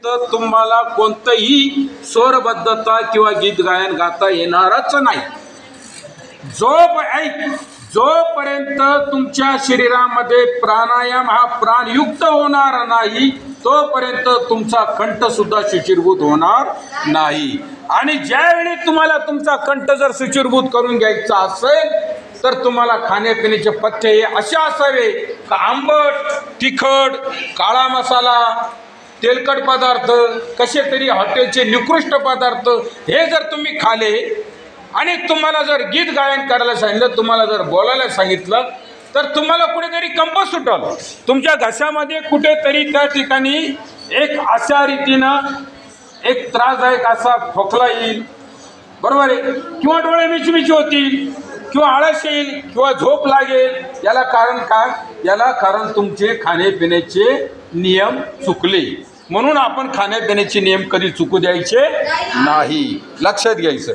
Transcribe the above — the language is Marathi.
तर तुम्हाला कोणतंही स्वरबद्धता किंवा गीत गायन गाता येणारच नाही. जोपर्यंत तुमच्या शरीरामध्ये प्राणायाम हा प्राणयुक्त होणार नाही तोपर्यंत तुमचा कंठ सुद्धा शुचिरभूत होणार नाही. आणि ज्यावेळी तुम्हाला तुमचा कंठ जर शुचिरभूत करून घ्यायचा असेल तर तुम्हाला खाण्यापिण्याचे पथ्य हे असे असावे का आंबट, तिखट, काळा मसाला, तेलकट पदार्थ, कसे तरी हॉटेलचे निकृष्ट पदार्थ हे जर तुम्ही खाले आणि तुम्हाला जर गीत गायन करायला सांगितलं, तुम्हाला जर बोलायला सांगितलं तर तुम्हाला कुठेतरी कंप सुटल. तुमच्या घशामध्ये कुठेतरी त्या ठिकाणी एक अशा रीतीनं एक त्रासदायक असा खोकला येईल, बरोबर आहे, किंवा डोळे मिचमिची होतील, किंवा आळस येईल, किंवा झोप लागेल. याला कारण काय? याला कारण तुमचे खाण्यापिण्याचे नियम चुकले. म्हणून आपण खाण्यापिण्याचे नियम कधी चुकू द्यायचे नाही, लक्षात घ्यायचं.